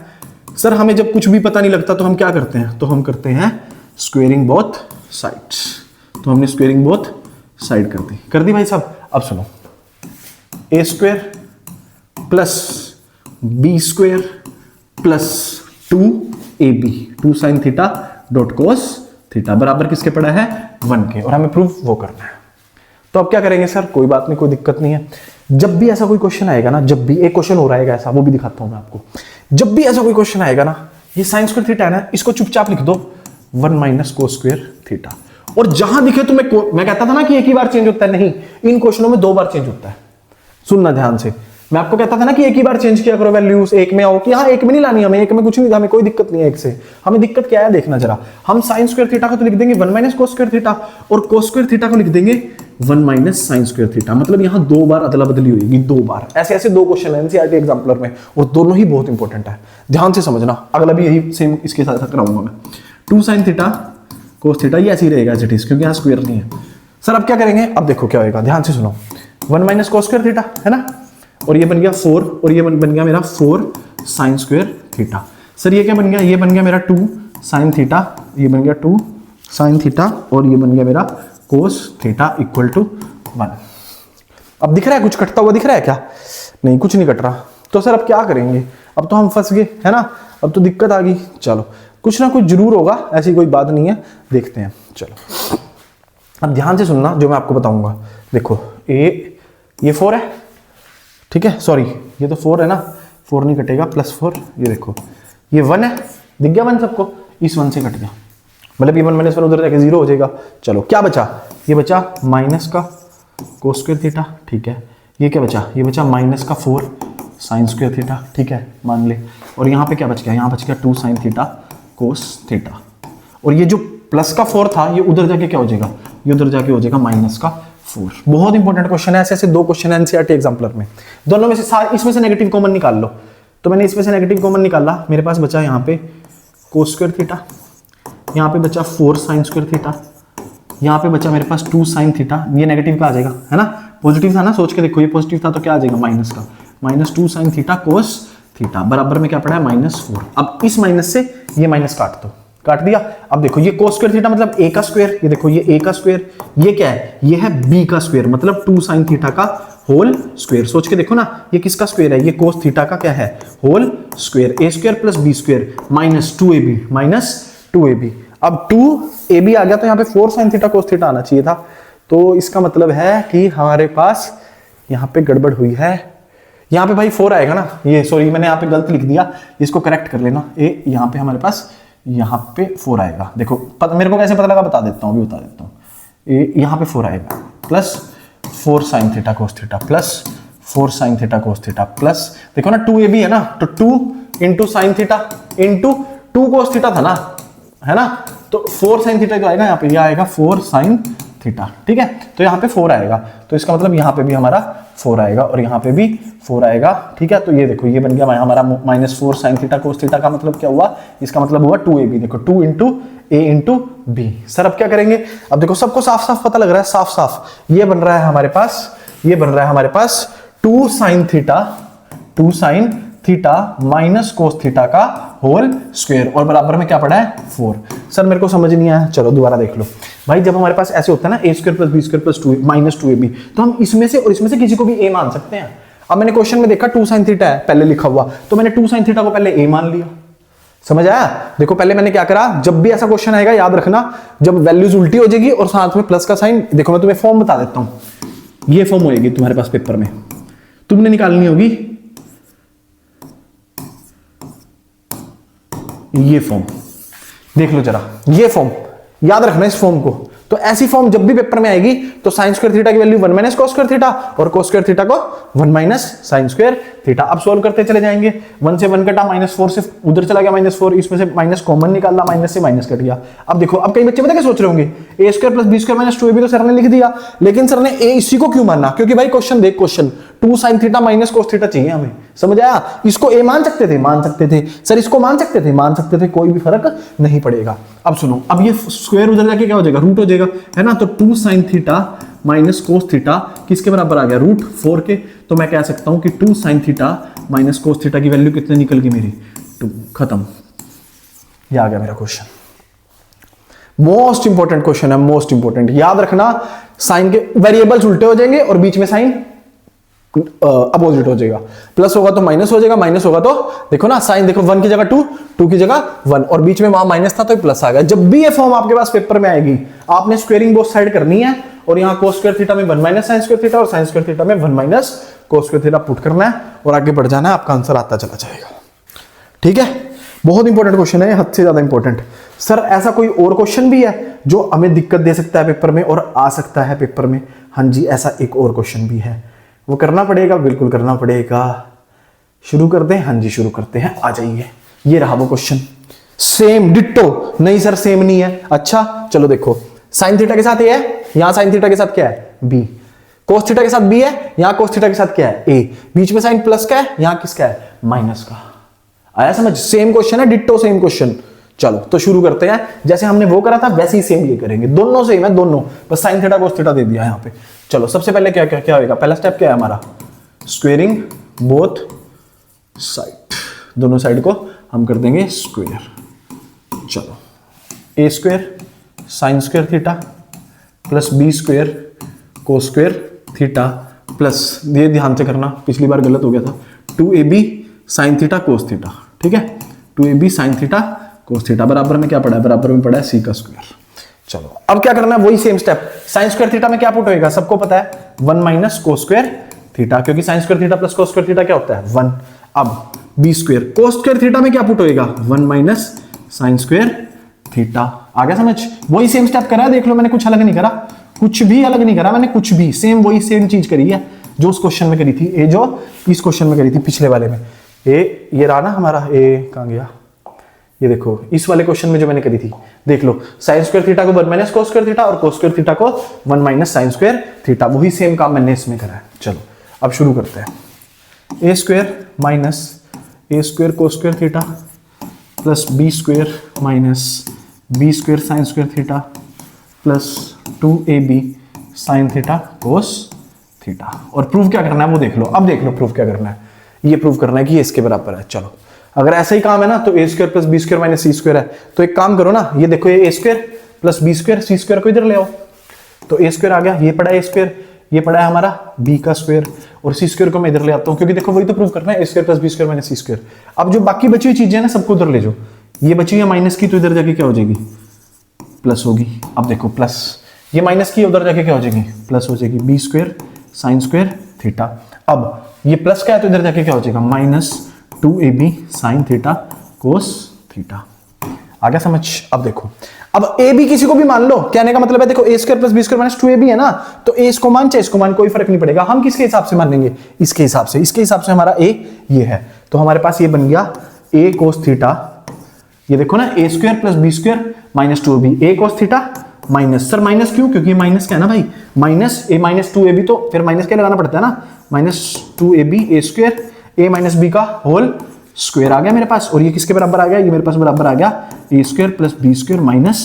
सर हमें जब कुछ भी पता नहीं लगता तो हम क्या करते हैं, तो हम करते हैं स्क्वेयरिंग बोथ साइड्स। तो हमने स्क्वेयरिंग बोथ साइड कर दी भाई साहब। अब सुनो, a square plus b square plus 2ab 2 sine theta dot cos theta बराबर किसके पड़ा है, 1 के, और हमें प्रूफ वो करना है। तो अब क्या करेंगे सर, कोई बात नहीं, कोई दिक्कत नहीं है। जब भी ऐसा कोई क्वेश्चन आएगा ना, जब भी एक क्वेश्चन हो रहा है ऐसा, वो भी दिखाता हूं मैं आपको। जब भी ऐसा कोई क्वेश्चन आएगा ना, ये साइन स्क्वायर थीटा है ना, इसको चुपचाप लिख दो 1 माइनस कोस स्क्वायर थीटा। और जहां दिखे तुम्हें, मैं कहता था ना कि एक ही बार चेंज होता है, नहीं, इन क्वेश्चनों में 2 बार चेंज होता है। सुनना ध्यान से, मैं आपको कहता था ना कि एक ही बार चेंज किया करो वैल्यूज, एक में आओ कि हाँ एक में नहीं लानी, हमें एक में कुछ नहीं, हमें कोई दिक्कत नहीं है एक से। हमें दिक्कत क्या है देखना जरा, हम साइन स्क्वायर थीटा को तो लिख देंगे 1 माइनस कोस स्क्वायर थीटा, और कोस स्क्वायर थीटा को लिख देंगे 1 माइनस साइन स्क्वायर थीटा। मतलब यहाँ 2 बार अदला बदली होगी, 2 बार। ऐसे 2 क्वेश्चन है एनसीईआरटी एग्जाम्पलर में, और दोनों ही बहुत इंपॉर्टेंट है, ध्यान से समझना। अगला भी यही सेम इसके साथ कराऊंगा मैं। 2 साइन थीटा कोस थीटा, ये ऐसे ही रहेगा एज इट इज, क्योंकि यहाँ स्क्वायर नहीं है। सर अब क्या करेंगे, अब देखो क्या होगा, ध्यान से सुनो। 1 माइनस कोस स्क्वायर थीटा है ना, और ये बन गया 4, और ये बन गया मेरा 4 साइन स्क्वायर थीटा। सर ये क्या बन गया, ये बन गया मेरा 2 साइन थीटा, ये बन गया 2 साइन थीटा, और ये बन गया मेरा कोस थीटा इक्वल टू 1। अब दिख रहा है कुछ कटता हुआ दिख रहा है क्या? नहीं, कुछ नहीं कट रहा। तो सर अब क्या करेंगे? अब तो हम फंस गए है ना, अब तो दिक्कत आ गई। चलो कुछ ना कुछ जरूर होगा, ऐसी कोई बात नहीं है, देखते हैं। चलो अब ध्यान से सुनना जो मैं आपको बताऊंगा। देखो ये 4 है, ठीक है, सॉरी ये तो 4 है ना, 4 नहीं कटेगा, +4। ये देखो ये 1 है, दिख गया 1 सबको, इस 1 से कट गया, मतलब ये 1 - 1 उधर जाके 0 हो जाएगा। चलो क्या बचा? ये बचा माइनस का कोस स्क्वायर थीटा, ठीक है। ये क्या बचा? ये बचा माइनस का 4 साइन स्क्वायर थीटा, ठीक है, मान ले। और यहाँ पे क्या बच गया? यहाँ बच गया 2 साइन थीटा कोस थीटा। और ये जो प्लस का 4 था ये उधर जाके क्या हो जाएगा? ये उधर जाके हो जाएगा माइनस का 4। बहुत इंपॉर्टेंट क्वेश्चन है, ऐसे 2 क्वेश्चन है एनसीईआरटी एग्जाम्पलर में। दोनों में से इसमें से नेगेटिव कॉमन निकाल लो। तो मैंने इसमें से नेगेटिव कॉमन निकाला, मेरे पास बचा यहाँ पे कोस स्क्वायर थीटा, यहाँ पे बचा 4 साइन स्क्वायर थीटा, यहाँ पे बचा मेरे पास 2 साइन थीटा। ये नेगेटिव का आ जाएगा है ना, पॉजिटिव था ना, सोच के देखो ये पॉजिटिव था तो क्या आ जाएगा? माइनस का, -2 साइन थीटा कोस थीटा बराबर में क्या पड़ा है? -4। अब इस माइनस से ये माइनस काट दो, काट दिया। अब देखो ये कोस स्क्वायर थीटा मतलब a का स्क्वायर, ये देखो ये a का स्क्वायर, ये क्या है? ये है b का स्क्वायर, मतलब 2 साइन थीटा का होल स्क्वायर। सोच के देखो ना, ये किसका स्क्वायर है? ये कोस थीटा का क्या है? Whole square. a square plus b square -2ab। अब 2ab आ गया तो यहाँ पे 4 साइन थीटा कोस थीटा आना चाहिए था। तो इसका मतलब है कि हमारे पास यहाँ पे गड़बड़ हुई है। यहाँ पे भाई 4 आएगा ना, ये सॉरी मैंने यहाँ पे गलत लिख दिया, इसको करेक्ट कर लेना। यहाँ पे हमारे पास यहाँ पे 4 आएगा। देखो मेरे को कैसे पता लगा बता देता हूँ, अभी बता देता हूँ। यहाँ पे 4 आएगा plus 4 sign theta cos theta plus 4 sign theta cos theta plus, देखो ना 2ab है ना, तो 2 into sine theta into 2 cos theta था ना, है ना, तो 4 साइन थीटा जो आएगा यहाँ पे, ये आएगा 4 साइन थीटा, ठीक है। तो यहाँ पे 4 आएगा, तो इसका मतलब यहाँ पे भी हमारा 4 आएगा और यहाँ पे भी 4 आएगा, ठीक है। तो ये देखो ये बन गया हमारा -4 साइन थीटा कोस थीटा का मतलब क्या हुआ? इसका मतलब हुआ 2ab। देखो 2 into a into b। Sir अब क्या करेंगे? अब देखो सबको साफ साफ पता लग रहा है, साफ साफ ये बन रहा है हमारे पास, ये बन रहा है हमारे पास 2 sine theta minus cos theta का होल स्क्वायर और बराबर में क्या पड़ा है? 4। सर मेरे को समझ नहीं आया, चलो दोबारा देख लो भाई। जब हमारे पास ऐसे होता है ना a square plus b square plus 2 -2ab, तो हम इसमें से और इसमें से किसी को भी a मान सकते हैं। अब मैंने क्वेश्चन में देखा 2 साइन थीटा है पहले लिखा हुआ, तो मैंने 2 साइन थीटा को पहले a मान लिया। समझ आया? देखो पहले मैंने क्या करा, जब भी ऐसा क्वेश्चन आएगा याद रखना, जब वैल्यूज उल्टी हो जाएगी और साथ में प्लस का साइन, देखो मैं तुम्हें फॉर्म बता देता हूं। ये फॉर्म होएगी तुम्हारे पास पेपर में, तुमने निकालनी होगी ये फॉर्म। देख लो जरा, ये फॉर्म याद रखना इस फॉर्म को। तो ऐसी फॉर्म जब भी पेपर में आएगी तो साइन स्क्वायर थीटा की वैल्यू 1 - कोस स्क्वायर थीटा और कोस स्क्वायर थीटा को 1 - साइन स्क्वायर थीटा। अब सॉल्व करते चले जाएंगे, 1 से 1 कटा, -4 से उधर चला गया -4, इसमें से माइनस कॉमन निकाला, माइनस से माइनस कट गया। अब देखो अब कई बच्चे पता क्या सोच रहे होंगे, a square plus b square minus 2ab तो सर ने लिख दिया, लेकिन सर ने a इसी को क्यों मानना? क्योंकि भाई क्वेश्चन देख, question 2 sine theta minus cos theta चाहिए हमें। समझ आया? इसको a मान सकते थे, मान सकते थे सर, इसको मान सकते थे, मान सकते थे, कोई भी फर्क नहीं पड़ेगा। अब सुनो, अब ये स्क्वायर उधर जाके क्या हो जाएगा? रूट हो जाएगा, है ना। तो 2 sine theta minus cos theta किसके बराबर आ गया? √4 के। तो मैं कह सकता हूं कि 2 sine theta minus cos theta की वैल्यू कितने निकल गई मेरी? 2। खत्म, ये आ गया मेरा क्वेश्चन। मोस्ट इंपॉर्टेंट क्वेश्चन है, मोस्ट इंपॉर्टेंट। याद रखना, साइन के वेरिएबल्स उल्टे हो जाएंगे और बीच में साइन अपोजिट हो जाएगा। प्लस होगा तो माइनस हो जाएगा, माइनस होगा तो देखो ना साइन, देखो 1 की जगह 2, 2 की जगह 1 और बीच में वहां माइनस था तो प्लस आ गया। जब भी ये फॉर्म आपके पास पेपर में आएगी, आपने स्क्वेयरिंग बोथ साइड करनी है और यहाँ कोस स्क्वायर थीटा में 1 - साइन स्क्वायर थीटा और साइन स्क्वायर थीटा में 1 - कोस स्क्वायर थीटा पुट करना है और आगे बढ़ जाना है, आपका आंसर आता चला जाएगा। ठीक है, बहुत इंपॉर्टेंट क्वेश्चन है, हद से ज्यादा इंपॉर्टेंट। सर ऐसा कोई और क्वेश्चन भी है जो हमें दिक्कत दे सकता है पेपर में और आ सकता है पेपर में? हाँ जी, ऐसा एक और क्वेश्चन भी है, वो करना पड़ेगा, बिल्कुल करना पड़ेगा। शुरू करते हैं? हाँ जी शुरू करते हैं, आ जाइए। ये रहा वो क्वेश्चन, सेम डिट्टो। नहीं सर सेम नहीं है। अच्छा चलो देखो, साइन थीटा के साथ ए है, यहां साइन थीटा के साथ क्या है? बी। कोस थीटा के साथ बी है, यहां कोस थीटा के साथ क्या है? ए। बीच में साइन प्लस का है, यहां किसका है? माइनस का। आया समझ? सेम क्वेश्चन है, डिट्टो सेम क्वेश्चन। चलो तो शुरू करते हैं, जैसे हमने वो करा था वैसे ही सेम ये करेंगे, दोनों सेम है दोनों, बस साइन थीटा कोस थीटा दे दिया यहाँ पे। चलो सबसे पहले क्या क्या क्या होगा? पहला स्टेप क्या है हमारा? स्क्वेयरिंग बोथ साइड, दोनों साइड को हम कर देंगे स्क्वेयर। चलो, A square sine square theta plus B square cos square theta plus, ये ध्यान से करना पिछली बार गलत हो गया था, 2ab sine theta cos theta. ठीक है, 2ab sine theta cos theta बराबर में क्या पड़ा है, बराबर में पड़ा है c का स्क्वायर। चलो अब क्या करना है, वही same step, sine square theta में क्या पुट होएगा, सबको पता है 1 माइनस कोस स्क्वायर थीटा, क्योंकि sine square theta plus cos square theta क्या होता है 1। अब B square cos square theta में क्या पुट होएगा 1 माइनस साइन स्क्वायर थीटा। आ गया समझ, वही सेम स्टेप करा है, देख लो मैंने कुछ अलग नहीं करा, कुछ भी अलग नहीं करा मैंने, कुछ भी सेम वही सेम चीज करी है जो उस क्वेश्चन में करी थी, ए जो इस क्वेश्चन में करी थी पिछले वाले में। ए ये रहा ना हमारा, ए कहां गया, ये देखो इस वाले क्वेश्चन में जो मैंने करी थी, देख लो साइन स्क्वायर थीटा को 1 माइनस कोस स्क्वायर थीटा और कोस स्क्वायर थीटा को 1 माइनस साइन स्क्वायर थीटा, वही सेम काम मैंने इसमें करा है। चलो अब शुरू करते हैं, A square minus A square cos square theta plus B square minus B square sine square theta plus 2ab sine theta cos theta. और प्रूव क्या करना है वो देख लो, अब देख लो प्रूव क्या करना है, ये प्रूव करना है कि ये इसके बराबर है। चलो अगर ऐसा ही काम है ना, तो A square plus B square minus C square है, तो एक काम करो ना, ये देखो ये A square plus B square C square को इधर ले आओ, तो ए स्क्वायर आ गया, ये पड़ा है ए स्क्वायर, ये पड़ा है हमारा बी का स्क्वायर, और सी स्क्वायर को मैं इधर ले आता हूँ, क्योंकि देखो वही तो प्रूव करना है, A square plus B square minus C square. अब जो बाकी बची हुई चीजें ना सबको उधर ले जाओ, ये बची है माइनस की, तो इधर जाके क्या हो जाएगी प्लस होगी। अब देखो प्लस, ये माइनस की उधर जाके क्या हो जाएगी प्लस हो जाएगी, B square sine square theta. अब ये प्लस का है तो इधर जाके क्या हो जाएगा minus 2ab sine theta cos theta. आ गया समझ। अब देखो, अब a b किसी को भी मान लो, कहने का मतलब है देखो a square plus B square minus 2ab है ना, तो a इसको मान चाहे इसको मान, कोई फर्क नहीं पड़ेगा, हम किसके हिसाब से मानेंगे, इसके हिसाब से, इसके हिसाब से हमारा a ये है, तो हमारे पास ये बन गया a कोस थीटा, ये देखो ना a square plus B square minus 2ab, a cos theta minus, sir minus क्यों, क्योंकि माइनस क्या है ना भाई, माइनस a माइनस 2ab, तो फिर माइनस क्या लगाना पड़ता है ना, minus 2ab a square a minus B का होल स्क्वायर आ गया मेरे पास, और ये किसके बराबर आ गया, ये मेरे पास बराबर आ गया a square plus B square minus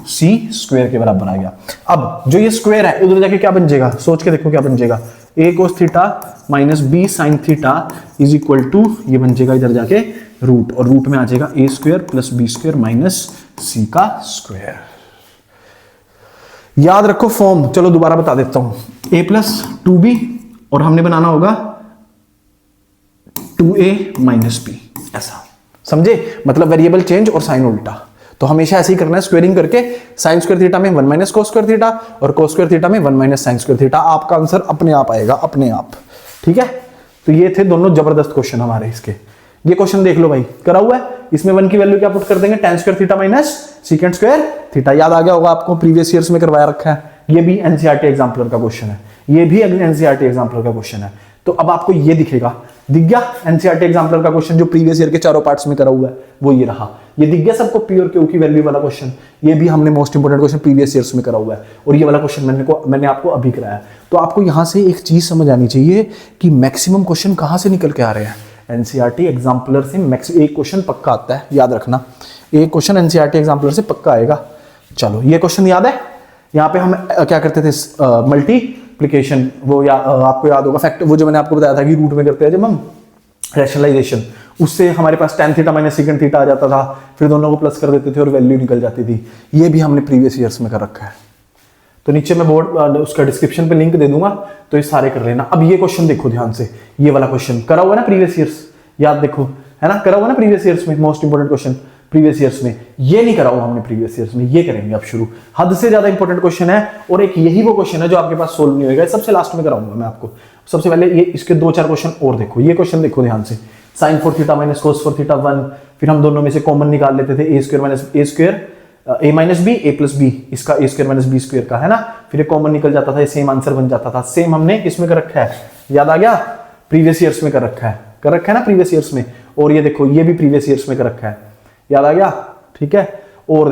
C square के बराबर आ गया। अब जो ये स्क्वायर है उधर जाके क्या बन जाएगा, सोच के देखो क्या बन जाएगा, a cos theta minus B sine theta is equal to, ये बन जाएगा इधर जाके रूट, और रूट में आ जाएगा a square plus B square minus C का स्क्वायर। याद रखो फॉर्म, चलो दोबारा बता देता हूं, a प्लस 2b और हमने बनाना होगा 2a माइनस बी, ऐसा समझे, मतलब वेरिएबल चेंज और साइन उल्टा। तो हमेशा ऐसे ही करना है, स्क्वेयरिंग करके साइन स्क्वायर थीटा में 1 माइनस कोस स्क्वायर थीटा और कोस स्क्वायर थीटा में 1 माइनस साइन स्क्वायर थीटा, आपका आंसर अपने आप आएगा, अपने आप। ठीक है, तो ये थे दोनों जबरदस्त क्वेश्चन हमारे इसके। ये क्वेश्चन देख लो भाई, करा हुआ है, इसमें 1 की वैल्यू क्या पुट कर देंगे, tan square theta minus second square theta. याद आ गया होगा आपको, प्रीवियस ईयर्स में करवाया रखा है, ये भी एनसीईआरटी एग्जाम्पलर का क्वेश्चन है, ये भी एनसीईआरटी एग्जाम्पलर का क्वेश्चन है। तो अब आपको ये दिखेगा, दिख गया एनसीईआरटी एग्जाम्पलर का क्वेश्चन जो प्रीवियस ईयर के चारों पार्ट्स में करा हुआ है, वो ये रहा, ये दिख गया सबको, पी और क्यू की वैल्यू वाला क्वेश्चन, ये भी हमने most important question previous years में करा हुआ है, और ये वाला क्वेश्चन मैंने आपको अभी कराया। तो आपको यहां से एक चीज समझ आनी चाहिए कि मैक्सिमम क्वेश्चन कहां से निकल के आ रहे हैं, एनसीईआरटी एग्जाम्पलर से एक क्वेश्चन पक्का आता है, याद रखना, एक क्वेश्चन एनसीईआरटी एग्जाम्पलर से पक्का आएगा। चलो ये क्वेश्चन याद है, यहाँ पे हम क्या करते थे, मल्टीप्लिकेशन, वो आपको याद होगा फैक्ट, वो जो मैंने आपको बताया था कि रूट में करते हैं जब हम रैशनलाइजेशन, उससे हमारे पास tan theta minus second theta आ जाता था, फिर दोनों को प्लस कर देते थे और वैल्यू निकल जाती थी। ये भी हमने प्रीवियस ईयर्स में कर रखा है, तो नीचे मैं बोर्ड उसका डिस्क्रिप्शन पे लिंक दे दूंगा, तो ये सारे कर लेना। अब ये क्वेश्चन देखो ध्यान से, ये वाला क्वेश्चन करा हुआ है ना प्रीवियस ईयर्स, याद देखो है ना, करा हुआ ना प्रीवियस ईयर्स में, most important question previous years में, ये नहीं करा हुआ हमने प्रीवियस ईयर्स में, ये करेंगे अब शुरू। हद से ज्यादा इंपॉर्टेंट क्वेश्चन है, और एक यही वो क्वेश्चन है जो आपके पास सोल्व नहीं होगा, सबसे लास्ट में कराऊंगा मैं आपको। सबसे पहले ये इसके 2-4 क्वेश्चन और देखो, ये क्वेश्चन देखो ध्यान से, sine 4 theta minus cos 4 theta 1, फिर हम दोनों में से कॉमन निकाल लेते थे, ए square minus A square A minus B, A plus B, इसका ए स्क्वायर माइनस बी स्क्वायर का है ना, फिर ये कॉमन निकल जाता था, सेम आंसर बन जाता था। सेम हमने किसमें कर रखा है, याद आ गया, प्रीवियस ईयर्स में कर रखा है ना प्रीवियस ईयर्स में, और ये देखो ये भी प्रीवियस ईयर्स में कर रखा है, याद आ गया, ठीक है। और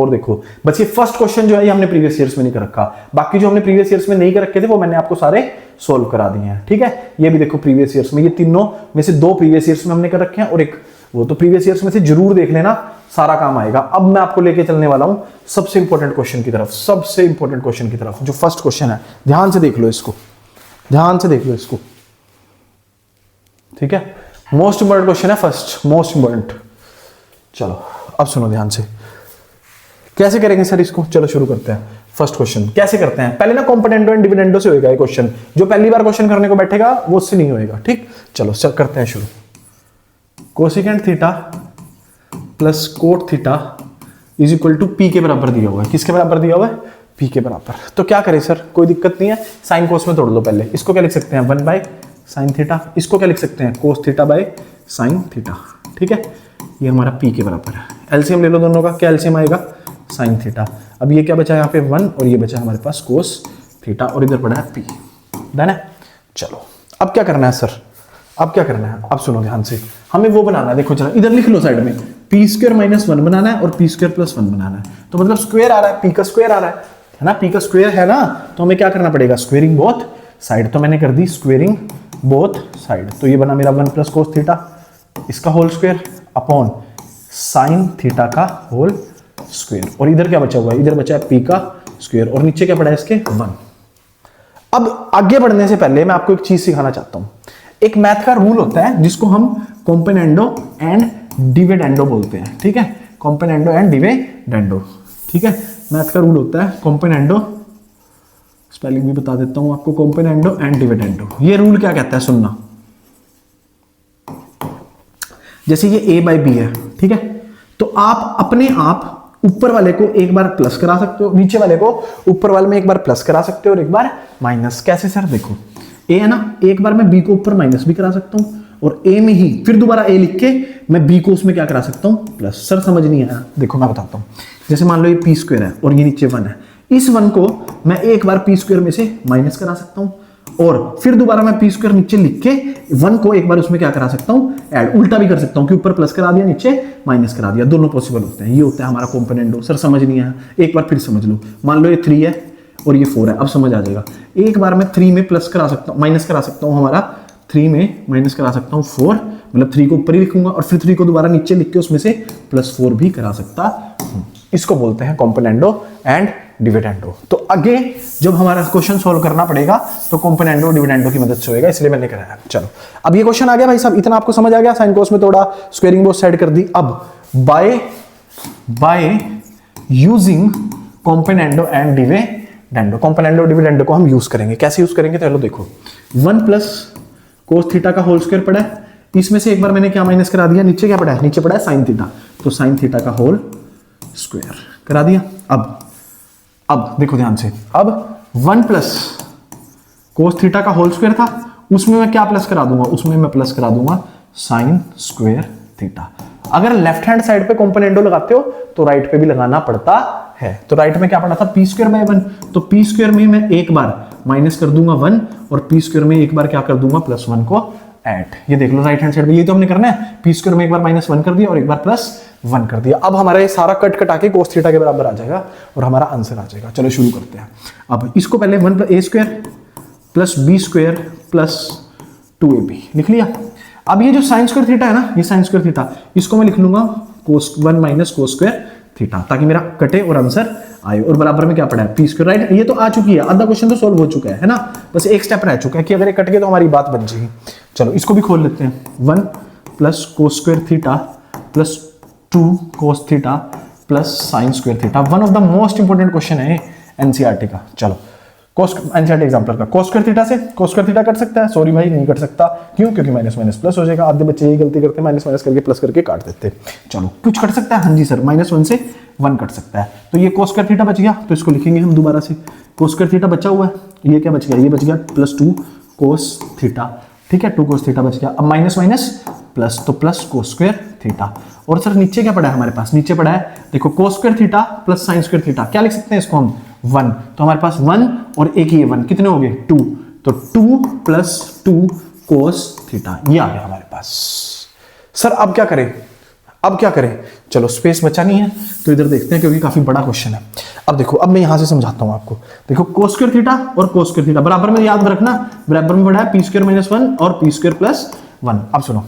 देखो बस ये फर्स्ट क्वेश्चन जो है ये हमने प्रीवियस ईयर्स में नहीं कर रखा, बाकी जो हमने प्रीवियस ईयर्स में नहीं कर रखे थे वो मैंने आपको सारे सोल्व करा दिए हैं, ठीक है। ये भी देखो प्रीवियस ईयर्स में, ये तीनों में से 2 प्रीवियस ईयर्स में हमने कर रखे हैं और एक वो, तो प्रीवियस ईयर्स में से जरूर देख लेना, सारा काम आएगा। अब मैं आपको लेके चलने वाला हूं सबसे इंपॉर्टेंट क्वेश्चन की तरफ, सबसे इंपॉर्टेंट क्वेश्चन की तरफ, जो फर्स्ट क्वेश्चन है, ध्यान से देख लो इसको, ध्यान से देख लो इसको, ठीक है। मोस्ट इंपॉर्टेंट क्वेश्चन है फर्स्ट, मोस्ट इंपॉर्टेंट। चलो अब सुनो ध्यान से, कैसे करेंगे सर इसको, चलो शुरू करते हैं। फर्स्ट क्वेश्चन कैसे करते हैं, पहले ना कॉम्पोनेंडो एंड डिविडेंडो से होएगा ये क्वेश्चन, जो पहली बार क्वेश्चन करने को बैठेगा वो उससे नहीं होएगा, ठीक। चलो चल करते हैं शुरू। Cosecant theta plus cot theta is equal to P के बराबर दिया हुआ है। किसके बराबर दिया हुआ है? पी के बराबर। तो क्या करें सर, कोई दिक्कत नहीं है, साइन कोस में तोड़ लो पहले। इसको क्या लिख सकते हैं, 1 बाय साइन थीटा। इसको क्या लिख सकते हैं, cos theta by sine theta, ठीक है। ये हमारा पी के बराबर है। एलसीएम ले लो दोनों का, क्या एलसीएम आएगा, साइन थीटा। अब ये क्या बचा यहाँ पे 1 और ये बचा हमारे पास कोस थीटा और इधर पड़ा है पी, डन है। चलो अब क्या करना है सर, अब क्या करना है, अब सुनो ध्यान से, हमें वो बनाना है, देखो जरा इधर लिख लो साइड में, पी स्क्वायर माइनस 1 बनाना है और पी स्क्वायर प्लस 1 बनाना है। तो मतलब स्क्वायर आ रहा है, पी का स्क्वायर आ रहा है ना, पी का स्क्वायर है ना, तो हमें क्या करना पड़ेगा, स्क्वेयरिंग बोथ साइड। तो मैंने कर दी स्क्वेयरिंग बोथ साइड, तो ये बना मेरा 1 प्लस कोस थीटा, इसका whole square upon sine theta का होल स्क्वायर। और इधर क्या बचा हुआ है, इधर बचा है पी का स्क्वायर और नीचे क्या पड़ा है इसके 1। अब आगे बढ़ने से पहले मैं आपको एक चीज सिखाना चाहता हूं। एक मैथ का रूल होता है जिसको हम कॉम्पोनेंडो एंड डिविडेंडो बोलते हैं, ठीक है, कॉम्पोनेंडो एंड डिविडेंडो, ठीक है। मैथ का रूल होता है कॉम्पोनेंडो, स्पेलिंग भी बता देता हूं आपको, कॉम्पोनेंडो एंड डिविडेंडो। ये रूल क्या कहता है, सुनना। जैसे ये a बाई बी है, ठीक है, तो आप अपने आप ऊपर वाले को एक बार प्लस करा सकते हो, नीचे वाले को ऊपर वाले में एक बार प्लस करा सकते हो और एक बार माइनस। कैसे सर, देखो a है ना, एक बार मैं b को ऊपर माइनस भी करा सकता हूं और a में ही फिर दोबारा a लिख के मैं b को उसमें क्या करा सकता हूं, प्लस। सर समझ नहीं आया, देखो मैं बताता हूं। जैसे मान लो ये पी स्क्वायर है और ये नीचे 1 है, इस 1 को मैं एक बार पी स्क्वायर में से माइनस करा सकता हूं और फिर दोबारा मैं पी स्क्वायर नीचे लिख के 1 को एक बार उसमें क्या करा सकता हूं, ऐड। उल्टा भी कर सकता हूं कि ऊपर प्लस करा दिया नीचे माइनस करा दिया, दोनों पॉसिबल होते हैं। ये होता है हमारा कॉम्पोनेंडो। सर समझ नहीं आया, एक बार फिर समझ लो। मान लो ये 3 है और ये 4 है, अब समझ आ जाएगा। एक बार मैं 3 में प्लस करा सकता हूं, माइनस करा सकता हूं, हमारा 3 में माइनस करा सकता हूं 4, मतलब 3 को ऊपर ही लिखूंगा और फिर 3 को दोबारा नीचे लिख के उसमें से +4 भी करा सकता हूं। इसको बोलते हैं कॉम्पोनेंडो एंड डिविडेंडो। तो आगे जब हमारा क्वेश्चन सॉल्व करना पड़ेगा तो कॉम्पोनेंडो डिविडेंडो की मदद से होएगा, इसलिए मैंने कराया। चलो अब ये क्वेश्चन आ गया भाई साहब, इतना आपको समझ आ गया, साइन कोस में तोड़ा, स्क्वेयरिंग बोथ साइड कर दी। अब by using componendo and dividendo, componendo dividendo को हम यूज करेंगे। कैसे यूज करेंगे, चलो देखो, 1 प्लस कोस थीटा का होल स्क्वायर पड़ा है, इसमें से एक बार मैंने क्या माइनस करा दिया, नीचे क्या पड़ा है, नीचे पड़ा है साइन थीटा, तो साइन थीटा का होल स्क्वायर करा दिया। अब देखो ध्यान से, अब 1 प्लस कोस थीटा का होल स्क्वायर था, उसमें मैं क्या प्लस करा दूंगा, उसमें मैं प्लस करा दूंगा साइन स्क्वायर थीटा। अगर लेफ्ट हैंड साइड पे कॉम्पोनेंडो लगाते हो तो राइट पे भी लगाना पड़ता है। तो राइट में क्या पड़ा था, पी स्क्वायर बाय 1, तो पी स्क्वायर में मैं एक बार माइनस कर दूंगा 1 और पी स्क्वायर में एक बार क्या कर दूंगा, +1 को ऐड। ये देख लो राइट हैंड साइड पे, ये तो हमने करना है, पी स्क्वायर में एक बार -1 कर दिया और एक बार +1 कर दिया। अब हमारा ये सारा कट कटा के कोस थीटा के बराबर आ जाएगा और हमारा आंसर आ जाएगा। चलो शुरू करते हैं। अब इसको पहले 1 + a square plus b square plus 2ab लिख लिया। अब ये जो साइन स्क्वायर थीटा है ना, ये साइन स्क्वायर थीटा, इसको मैं लिख लूंगा कोस 1 माइनस कोस स्क्वायर थीटा, ताकि मेरा कटे और आंसर आए। और बराबर में क्या पड़ा है, पी स्क्वायर, राइट। ये तो आ चुकी है, आधा क्वेश्चन तो सॉल्व हो चुका है ना, बस एक स्टेप रह चुका है कि अगर ये कट गए तो हमारी बात बन जाएगी। चलो इसको भी खोल लेते हैं। 1 plus cos square theta plus 2 cos theta plus sine square theta. One of the most important question है एनसीईआरटी का। चलो कोस एनसीईआरटी एग्जांपल का कोस स्क्वायर थीटा से कोस स्क्वायर थीटा कट सकता है, सॉरी भाई नहीं कट सकता। क्यों, क्योंकि माइनस माइनस प्लस हो जाएगा। आधे बच्चे यही गलती करते हैं, माइनस माइनस करके प्लस करके काट देते हैं। चलो कुछ कट सकता है, हाँ जी सर, -1 से 1 कट सकता है। तो ये कोस स्क्वायर थीटा बच गया, तो इसको लिखेंगे हम दोबारा से। कोस स्क्वायर थीटा बचा हुआ है, ये क्या बच गया, ये बच गया +2 कोस थीटा, ठीक है, 2 कोस थीटा बच गया। अब माइनस माइनस प्लस, तो प्लस कोस स्क्वायर थीटा। और सर नीचे क्या पड़ा है हमारे पास, नीचे पड़ा है देखो कोस square theta plus sine square theta. क्या लिख सकते हैं इसको हम, 1। तो हमारे पास 1 और एक ही 1 कितने हो गए, 2। तो 2 + 2 कोस थीटा, ये आ गया हमारे पास। सर अब क्या करें, अब क्या करें, चलो स्पेस बचा नहीं है तो इधर देखते हैं क्योंकि काफी बड़ा क्वेश्चन है। अब देखो, अब मैं यहां से समझाता हूं आपको। देखो कोस स्क्वायर थीटा और कोस स्क्वायर थीटा बराबर में याद रखना, बराबर में पड़ा है पी स्क्वायर -1 और पी स्क्वायर +1। अब सुनो,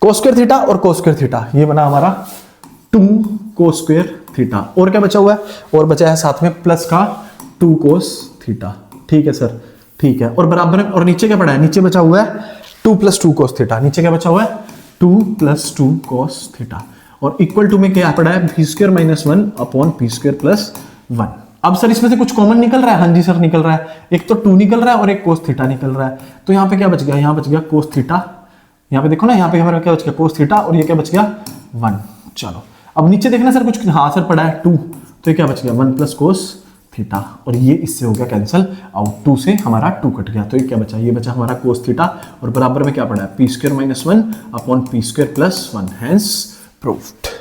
कोस स्क्वायर थीटा और कोस स्क्वायर थीटा, ये बना हमारा 2 कोस स्क्वायर थीटा। और क्या बचा हुआ है, और बचा है साथ में प्लस का 2 कोस थीटा, ठीक है सर, ठीक है। और बराबर में, और नीचे क्या पड़ा है, नीचे बचा हुआ है 2 + 2 कोस थीटा। नीचे क्या बचा हुआ है, 2 + 2 कोस थीटा। और इक्वल टू में क्या पड़ा है, P square -1 upon P square +1। अब सर इसमें से कुछ कॉमन निकल रहा है? हाँ जी सर निकल रहा है, एक तो 2 निकल रहा है और एक कोस थीटा निकल रहा है। तो यहाँ पे क्या बच गया? यहाँ बच गया कोस थीटा, यहाँ पे देखो ना, यहाँ पे हमारा क्या बच गया? कोस थीटा, और ये क्या बच गया? 1। चलो अब नीचे देखना सर कुछ, हाँ सर पड़ा है 2, तो ये क्या बच गया? 1 प्लस कोस थीटा, और ये इससे हो गया कैंसिल आउट, 2 से हमारा 2 कट गया, तो ये क्या बचा? ये बचा हमारा कोस थीटा, और बराबर में क्या पड़ा है? P square minus 1 upon P square plus 1, hence proved.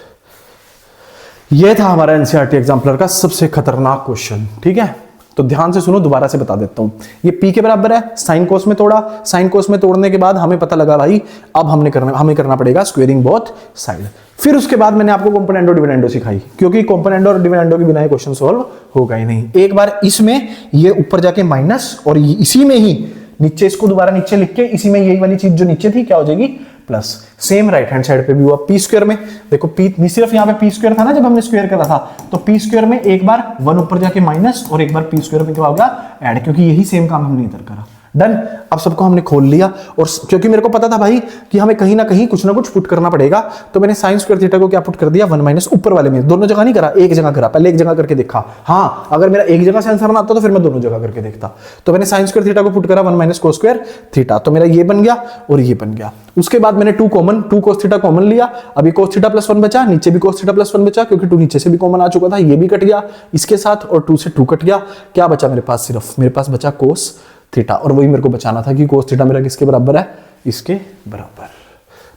ये था हमारा एनसीईआरटी एग्जाम्पलर का सबसे खतरनाक क्वेश्चन, ठीक है। तो ध्यान से सुनो, दोबारा से बता देता हूं। ये p के बराबर है, साइन कोस में तोड़ा, साइन कोस में तोड़ने के बाद हमें पता लगा भाई अब हमें करना पड़ेगा स्क्वेयरिंग बोथ साइड। फिर उसके बाद मैंने आपको कंपोनेंडो डिविडेंडो सिखाई, क्योंकि कंपोनेंडो और डिविडेंडो के बिना ये क्वेश्चन सॉल्व होगा ही नहीं। एक बार इसमें ये ऊपर जाके माइनस, और इसी में ही नीचे इसको दोबारा नीचे लिख के इसी में यही वाली चीज जो नीचे थी क्या हो जाएगी? Plus. Same right hand side पे भी हुआ पी स्क्वायर में, देखो पी सिर्फ यहाँ पे पी स्क्वायर था ना जब हमने स्क्वायर करा था, तो पी स्क्वायर में एक बार 1 ऊपर जाके माइनस, और एक बार पी स्क्वायर में क्या होगा? ऐड, क्योंकि यही सेम काम हमने इधर करा। डन। अब सबको हमने खोल लिया, और क्योंकि मेरे को पता था भाई कि हमें कहीं ना कहीं कुछ ना कुछ पुट करना पड़ेगा, तो मैंने साइन स्क्वायर थीटा को क्या पुट कर दिया? 1 माइनस ऊपर वाले में। दोनों जगह नहीं करा, एक जगह करा, पहले एक जगह करके देखा। हाँ, अगर मेरा एक जगह से आंसर ना आता तो फिर मैं दोनों जगह करके देखता। तो मैंने साइन स्क्वायर थीटा को पुट करा 1 माइनस कोस स्क्वायर थीटा, तो मेरा ये बन गया और ये बन गया। उसके बाद मैंने 2 कोस थीटा कॉमन लिया, अभी कोस थीटा प्लस 1 बचा, नीचे भी कोस थीटा प्लस 1 बचा, क्योंकि 2 नीचे से भी कॉमन आ चुका था, ये भी कट गया इसके साथ, और 2 से 2 कट गया। क्या बचा मेरे पास? सिर्फ मेरे पास बचा कोस थीटा, और वही मेरे को बचाना था कि कोस थीटा मेरा किसके बराबर है? इसके बराबर।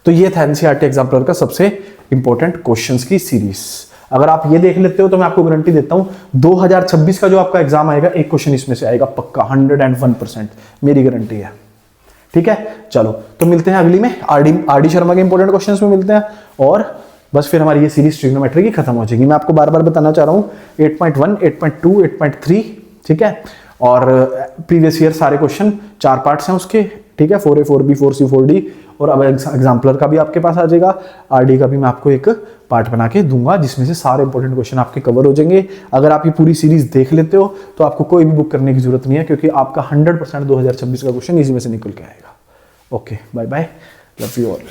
तो ये था एनसीईआरटी एग्जाम्पलर का सबसे इंपॉर्टेंट क्वेश्चंस की सीरीज। अगर आप ये देख लेते हो तो मैं आपको गारंटी देता हूं 2026 का जो आपका एग्जाम आएगा, एक क्वेश्चन इसमें से आएगा पक्का, 101%, मेरी गारंटी है। ठीक है, चलो तो मिलते हैं अगली में, आरडी शर्मा के इंपॉर्टेंट क्वेश्चंस में मिलते हैं, और बस फिर हमारी ये सीरीज ट्रिग्नोमेट्री की खत्म हो जाएगी। मैं आपको बार बार बताना चाह रहा हूँ 8.1, 8.2, 8.3, ठीक है, और प्रीवियस ईयर सारे क्वेश्चन 4 पार्ट्स हैं उसके, ठीक है, 4A, 4B, 4C, 4D, और अब एग्जाम्पलर का भी आपके पास आ जाएगा, आरडी का भी मैं आपको एक पार्ट बना के दूंगा जिसमें से सारे इंपॉर्टेंट क्वेश्चन आपके कवर हो जाएंगे। अगर आप ये पूरी सीरीज देख लेते हो तो आपको कोई भी बुक करने की जरूरत नहीं है, क्योंकि आपका 100% 2026 का क्वेश्चन इसी में से निकल के आएगा। Okay, bye bye, love you all.